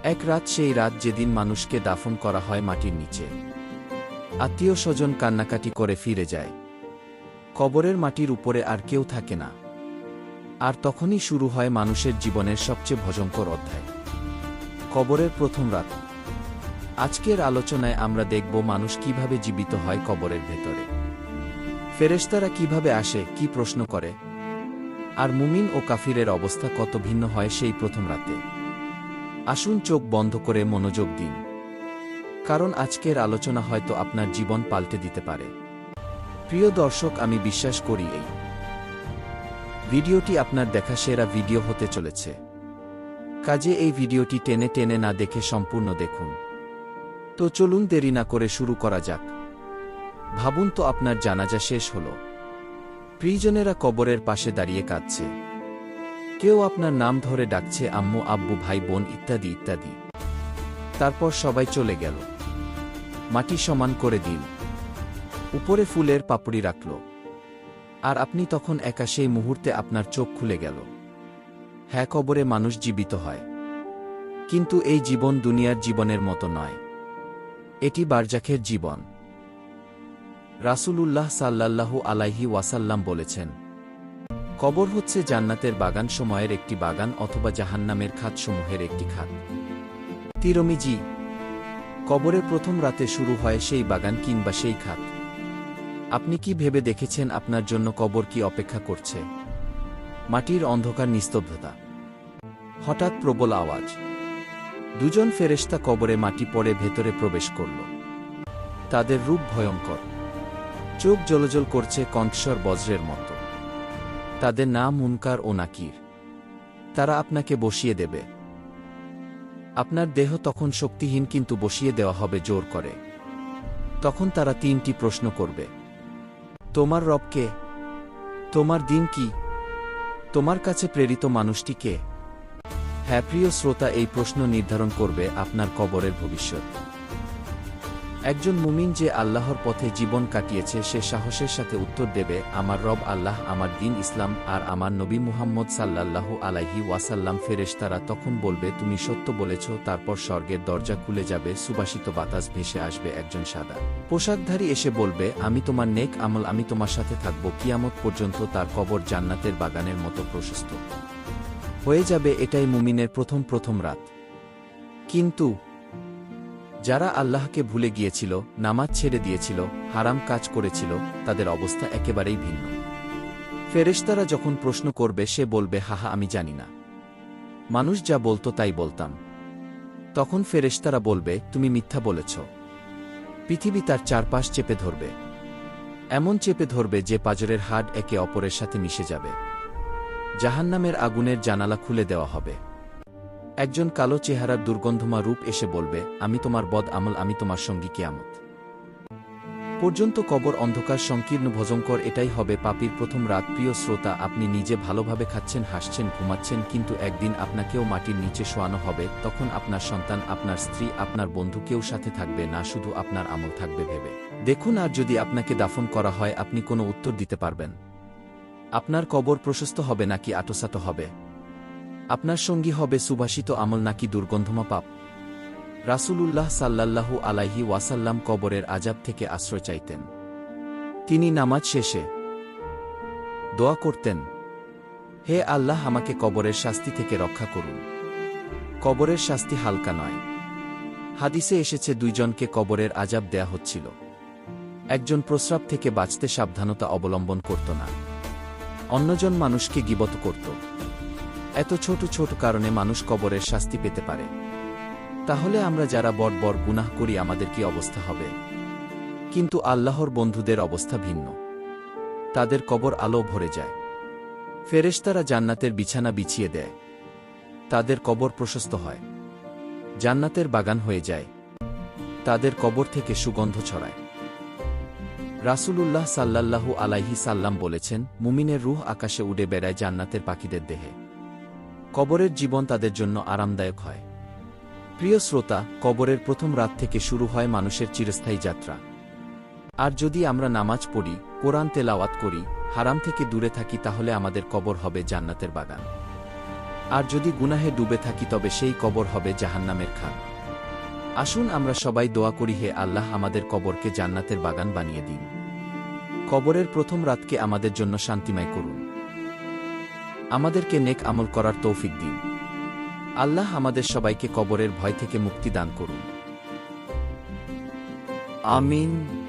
এক রাত, সেই রাত যেদিন মানুষকে দাফন করা হয় মাটির নিচে। আত্মীয় স্বজন কান্নাকাটি করে ফিরে যায়। কবরের মাটির উপরে আর কেউ থাকে না। আর তখনই শুরু হয় মানুষের জীবনের সবচেয়ে ভয়ঙ্কর অধ্যায়, কবরের প্রথম রাত। আজকের আলোচনায় আমরা দেখব মানুষ কিভাবে জীবিত হয় কবরের ভেতরে, ফেরেশতারা কিভাবে আসে, কি প্রশ্ন করে, আর মুমিন ও কাফিরের অবস্থা কত ভিন্ন হয় সেই প্রথম রাতে। আসুন চোখ বন্ধ করে মনোযোগ দিন, কারণ আজকের আলোচনা হয়তো আপনার জীবন পাল্টে দিতে পারে। প্রিয় দর্শক, আমি বিশ্বাস করি এই ভিডিওটি আপনার দেখা সেরা ভিডিও হতে চলেছে। কাজে এই ভিডিওটি টেনে টেনে না দেখে সম্পূর্ণ দেখুন। তো চলুন দেরি না করে শুরু করা যাক। ভাবুন তো, আপনার জানাজা শেষ হল, প্রিয়জনেরা কবরের পাশে দাঁড়িয়ে কাঁদছে, কেউ আপনার নাম ধরে ডাকছে আম্মু, আব্বু, ভাই, বোন ইত্যাদি ইত্যাদি। তারপর সবাই চলে গেল, মাটি সমান করে দিল, উপরে ফুলের পাপড়ি রাখল, আর আপনি তখন একা। সেই মুহূর্তে আপনার চোখ খুলে গেল। হ্যাঁ, কবরে মানুষ জীবিত হয়, কিন্তু এই জীবন দুনিয়ার জীবনের মতো নয়। এটি বারজাখের জীবন। রাসূলুল্লাহ সাল্লাল্লাহু আলাইহি ওয়াসাল্লাম বলেছেন, কবর হচ্ছে জান্নাতের বাগান সময়ের একটি বাগান অথবা জাহান্নামের খাতসমূহের একটি খাত। তিরমিজি। কবরের প্রথম রাতে শুরু হয় সেই বাগান কিংবা সেই খাত। আপনি কি ভেবে দেখেছেন আপনার জন্য কবর কি অপেক্ষা করছে? মাটির অন্ধকার, নিস্তব্ধতা। হঠাৎ প্রবল আওয়াজ। দুজন ফেরেশতা কবরে মাটি পড়ে ভেতরে প্রবেশ করল। তাদের রূপ ভয়ঙ্কর, চোখ জ্বলজ্বল করছে, কণ্ঠস্বর বজ্রের মতো। তাদের নাম মুনকার ও নাকির। তারা আপনাকে বসিয়ে দেবে। আপনার দেহ তখন শক্তিহীন, কিন্তু বসিয়ে দেওয়া হবে জোর করে। তখন তারা তিনটি প্রশ্ন করবে। তোমার রব কে? তোমার দিন কি? তোমার কাছে প্রেরিত মানুষটি কে? হ্যাঁ প্রিয় শ্রোতা, এই প্রশ্ন নির্ধারণ করবে আপনার কবরের ভবিষ্যৎ। একজন মুমিন যে আল্লাহর পথে জীবন কাটিয়েছে, সে সাহসের সাথে উত্তর দেবে, আমার রব আল্লাহ, আমার দিন ইসলাম, আর আমার নবী মুহাম্মদ সাল্লাল্লাহু আলাইহি ওয়াসাল্লাম। ফেরেশতারা তখন বলবে, তুমি সত্য বলেছ। তারপর স্বর্গের দরজা খুলে যাবে, সুবাসিত বাতাস ভেসে আসবে। একজন সাদা পোশাকধারী এসে বলবে, আমি তোমার নেক আমল, আমি তোমার সাথে থাকব কিয়ামত পর্যন্ত। তার কবর জান্নাতের বাগানের মতো প্রশস্ত হয়ে যাবে। এটাই মুমিনের প্রথম রাত। কিন্তু যারা আল্লাহকে ভুলে গিয়েছিল, নামাজ ছেড়ে দিয়েছিল, হারাম কাজ করেছিল, তাদের অবস্থা একেবারেই ভিন্ন। ফেরেশতারা যখন প্রশ্ন করবে, সে বলবে, হাহা, আমি জানি না, মানুষ যা বলতো তাই বলতাম। তখন ফেরেশতারা বলবে, তুমি মিথ্যা বলেছ। পৃথিবী তার চারপাশ চেপে ধরবে, এমন চেপে ধরবে যে পাঁজরের হাড় একে অপরের সাথে মিশে যাবে। জাহান্নামের আগুনের জানালা খুলে দেওয়া হবে। একজন কালো চেহারার দুর্গন্ধমা রূপ এসে বলবে, আমি তোমার বদ আমল, আমি তোমার সঙ্গী কিয়ামত পর্যন্ত। কবর অন্ধকার, সংকীর্ণ, ভয়ঙ্কর। এটাই হবে পাপীর প্রথম রাত। প্রিয় শ্রোতা, আপনি নিজে ভালোভাবে খাচ্ছেন, হাসছেন, ঘুমাচ্ছেন, কিন্তু একদিন আপনাকেও মাটির নিচে শোয়ানো হবে। তখন আপনার সন্তান, আপনার স্ত্রী, আপনার বন্ধু কেউ সাথে থাকবে না, শুধু আপনার আমল থাকবে। ভেবে দেখুন, আর যদি আপনাকে দাফন করা হয়, আপনি কোনো উত্তর দিতে পারবেন? আপনার কবর প্রশস্ত হবে নাকি আঁটসাঁট হবে? আপনার সঙ্গী হবে সুভাষিত আমল নাকি দুর্গন্ধমা পাপ? রাসূলুল্লাহ সাল্লাল্লাহু আলাইহি ওয়াসাল্লাম কবরের আযাব থেকে আশ্রয় চাইতেন। তিনি নামাজ শেষে দোয়া করতেন, হে আল্লাহ, আমাকে কবরের শাস্তি থেকে রক্ষা করুন। কবরের শাস্তি হালকা নয়। হাদিসে এসেছে, দুইজনকে কবরের আযাব দেয়া হচ্ছিল। একজন প্রস্রাব থেকে বাঁচতে সাবধানতা অবলম্বন করত না, অন্যজন মানুষকে গীবত করত। এত ছোট ছোট কারণে মানুষ কবরের শাস্তি পেতে পারে। তাহলে আমরা যারা বড় বড় গুনাহ করি, আমাদের কি অবস্থা হবে? কিন্তু আল্লাহর বন্ধুদের অবস্থা ভিন্ন। তাদের কবর আলো ভরে যায়। ফেরেশতারা জান্নাতের বিছানা বিছিয়ে দেয়। তাদের কবর প্রশস্ত হয়, জান্নাতের বাগান হয়ে যায়। তাদের কবর থেকে সুগন্ধ ছড়ায়। রাসূলুল্লাহ সাল্লাল্লাহু আলাইহি সাল্লাম বলেছেন, মুমিনের রূহ আকাশে উড়ে বেড়ায় জান্নাতের পাখিদের দেহে। কবরের জীবন তাদের জন্য আরামদায়ক হয়। প্রিয় শ্রোতা, কবরের প্রথম রাত থেকে শুরু হয় মানুষের চিরস্থায়ী যাত্রা। আর যদি আমরা নামাজ পড়ি, কোরআন তেলাওয়াত করি, হারাম থেকে দূরে থাকি, তাহলে আমাদের কবর হবে জান্নাতের বাগান। আর যদি গুনাহে ডুবে থাকি তবে সেই কবর হবে জাহান্নামের খাদ। আসুন আমরা সবাই দোয়া করি, হে আল্লাহ, আমাদের কবরকে জান্নাতের বাগান বানিয়ে দিন। কবরের প্রথম রাতকে আমাদের জন্য শান্তিময় করুন। আমাদেরকে নেক আমল করার তৌফিক দিন। আল্লাহ আমাদের সবাইকে কবরের ভয় থেকে মুক্তি দান করুন। আমিন।